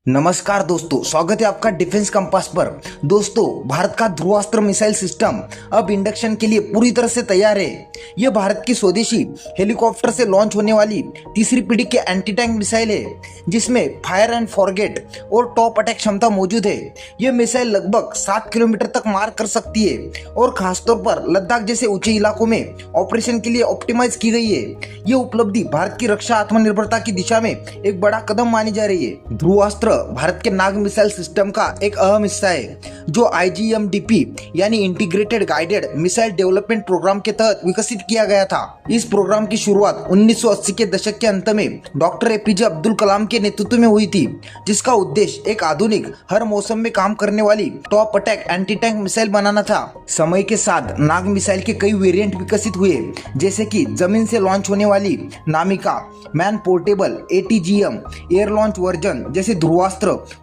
नमस्कार दोस्तों, स्वागत है आपका डिफेंस कंपास पर। दोस्तों, भारत का ध्रुवास्त्र मिसाइल सिस्टम अब इंडक्शन के लिए पूरी तरह से तैयार है। यह भारत की स्वदेशी हेलीकॉप्टर से लॉन्च होने वाली तीसरी पीढ़ी के एंटी टैंक मिसाइल है, जिसमें फायर एंड फॉरगेट और टॉप अटैक क्षमता मौजूद है। यह मिसाइल लगभग 7 किलोमीटर तक मार कर सकती है और खासतौर पर लद्दाख जैसे ऊंचे इलाकों में ऑपरेशन के लिए ऑप्टिमाइज की गई है। यह उपलब्धि भारत की रक्षा आत्मनिर्भरता की दिशा में एक बड़ा कदम मानी जा रही है। ध्रुवास्त्र भारत के नाग मिसाइल सिस्टम का एक अहम हिस्सा है, जो IGMDP यानी integrated guided missile development programme के तहत विकसित किया गया था। इस प्रोग्राम की शुरुआत 1980 के दशक के अंत में डॉक्टर APJ अब्दुल कलाम के नेतृत्व में हुई थी, जिसका उद्देश्य एक आधुनिक हर मौसम में काम करने वाली top attack anti tank missile बनाना था। समय के साथ नाग मिसाइल के कई वेरिएंट विकसित हुए, जैसे कि जमीन से लॉन्च होने वाली Namica, man portable ATGM, air launch version जैसे ध्रुवास्त्र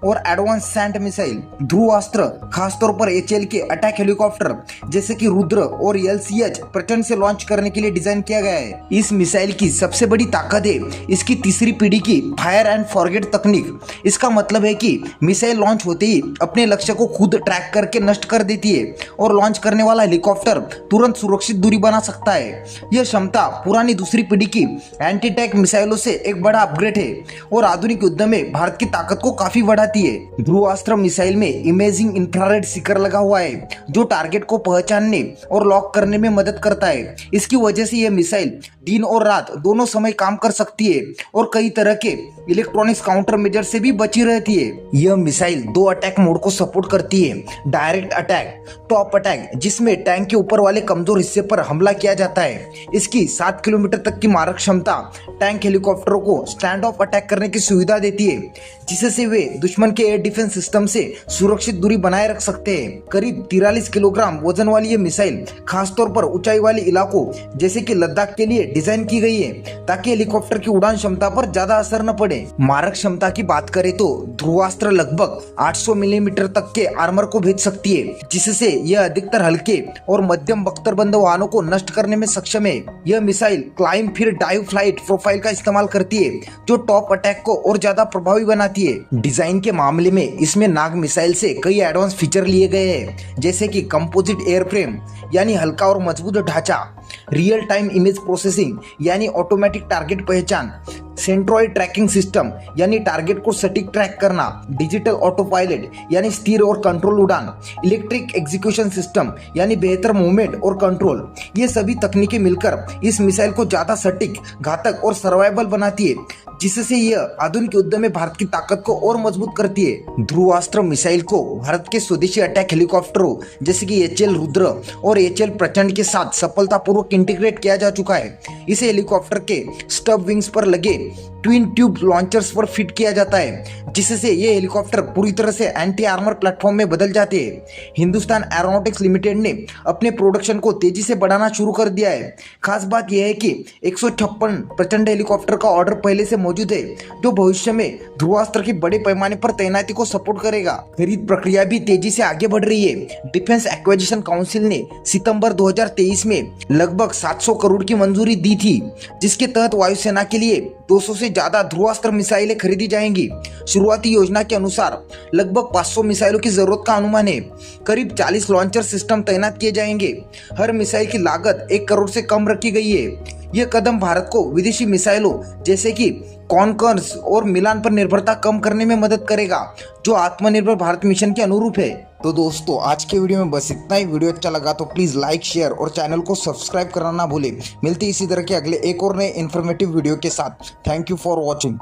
और एडवांस सैंड मिसाइल। ध्रुवास्त्र खासतौर पर HAL के अटैक हेलीकॉप्टर जैसे कि रुद्र और LCH प्रचंड से लॉन्च करने के लिए डिजाइन किया गया है। इस मिसाइल की सबसे बड़ी ताकत है इसकी तीसरी पीढ़ी की फायर एंड फॉरगेट तकनीक। इसका मतलब है कि मिसाइल लॉन्च होते ही अपने लक्ष्य को खुद ट्रैक करके नष्ट कर देती है और लॉन्च करने वाला हेलीकॉप्टर तुरंत सुरक्षित दूरी बना सकता है। यह क्षमता पुरानी दूसरी पीढ़ी की एंटी टैंक मिसाइलों से एक बड़ा अपग्रेड है और आधुनिक युद्ध में भारत की ताकत को काफी बढ़ाती है। ध्रुवास्त्र मिसाइल में इमेजिंग इंफ्रारेड सीकर लगा हुआ है, जो टारगेट को पहचानने और लॉक करने में मदद करता है। इसकी वजह से यह मिसाइल दिन और रात दोनों समय काम कर सकती है और कई तरह के इलेक्ट्रॉनिक्स काउंटर मेजर से भी बची रहती है। यह मिसाइल 2 अटैक मोड को सपोर्ट करती है, डायरेक्ट अटैक, टॉप अटैक, जिसमें टैंक के ऊपर वाले कमजोर हिस्से पर हमला किया जाता है। इसकी 7 किलोमीटर तक की मारक क्षमता टैंक हेलीकॉप्टरों को स्टैंड ऑफ अटैक करने की सुविधा देती है, जिससे वे दुश्मन के एयर डिफेंस सिस्टम से सुरक्षित दूरी बनाए रख सकते हैं। करीब 43 किलोग्राम वजन वाली ये मिसाइल खासतौर पर ऊंचाई वाले इलाकों जैसे कि लद्दाख के लिए डिजाइन की गई है, ताकि हेलीकॉप्टर की उड़ान क्षमता पर ज्यादा असर न पड़े। मारक क्षमता की बात करें तो ध्रुवास्त्र लगभग 800 मिलीमीटर तक के आर्मर को भेज सकती है, जिससे यह अधिकतर हल्के और मध्यम बख्तरबंद वाहनों को नष्ट करने में सक्षम है। यह मिसाइल क्लाइंब फिर डाइव फ्लाइट प्रोफाइल का इस्तेमाल करती है, जो टॉप अटैक को और ज्यादा प्रभावी बनाती है। डिजाइन के मामले में इसमें नाग मिसाइल से कई एडवांस फीचर लिए गए हैं, जैसे कि कंपोजिट एयरफ्रेम यानी हल्का और मजबूत ढांचा, रियल टाइम इमेज प्रोसेसिंग यानी ऑटोमेटिक टारगेट पहचान, सेंट्रॉइड ट्रैकिंग सिस्टम यानी टारगेट को सटीक ट्रैक करना, डिजिटल ऑटो पायलट यानी स्थिर और कंट्रोल उड़ान, इलेक्ट्रिक एग्जीक्यूशन सिस्टम यानी बेहतर मूवमेंट और कंट्रोल। ये सभी तकनीकें मिलकर इस मिसाइल को ज्यादा सटीक, घातक और सर्वाइवल बनाती है, जिससे यह आधुनिक युद्ध में भारत की ताकत को और मजबूत करती है। ध्रुवास्त्र मिसाइल को भारत के स्वदेशी अटैक हेलीकॉप्टरों जैसे कि HAL रुद्र और HAL प्रचंड के साथ सफलतापूर्वक इंटीग्रेट किया जा चुका है। इसे हेलीकॉप्टर के स्टब विंग्स पर लगे ट्विन ट्यूब लॉन्चर्स पर फिट किया जाता है, जिससे ये हेलीकॉप्टर पूरी तरह से एंटी आर्मर प्लेटफॉर्म में बदल जाते हैं। हिंदुस्तान एरोनॉटिक्स लिमिटेड ने अपने प्रोडक्शन को तेजी से बढ़ाना शुरू कर दिया है। खास बात यह है कि 156 प्रचंड हेलीकॉप्टर का ऑर्डर पहले से मौजूद है, जो भविष्य में ध्रुवास्त्र की बड़े पैमाने पर तैनाती को सपोर्ट करेगा। खरीद प्रक्रिया भी तेजी से आगे बढ़ रही है। डिफेंस एक्विजिशन काउंसिल ने सितंबर 2023 में लगभग 700 करोड़ की मंजूरी दी थी, जिसके तहत वायुसेना के लिए 200 से ज्यादा ध्रुवास्त्र मिसाइलें खरीदी जाएंगी। शुरुआती योजना के अनुसार लगभग 500 मिसाइलों की जरूरत का अनुमान है। करीब 40 लॉन्चर सिस्टम तैनात किए जाएंगे। हर मिसाइल की लागत 1 करोड़ से कम रखी गई है। यह कदम भारत को विदेशी मिसाइलों जैसे कि कॉनकॉर्स और मिलान पर निर्भरता कम करने में मदद करेगा, जो आत्मनिर्भर भारत मिशन के अनुरूप है। तो दोस्तों, आज के वीडियो में बस इतना ही। वीडियो अच्छा लगा तो प्लीज लाइक, शेयर और चैनल को सब्सक्राइब करना ना भूले। मिलते इसी तरह के अगले एक और नए इन्फॉर्मेटिव वीडियो के साथ। Thank you for watching.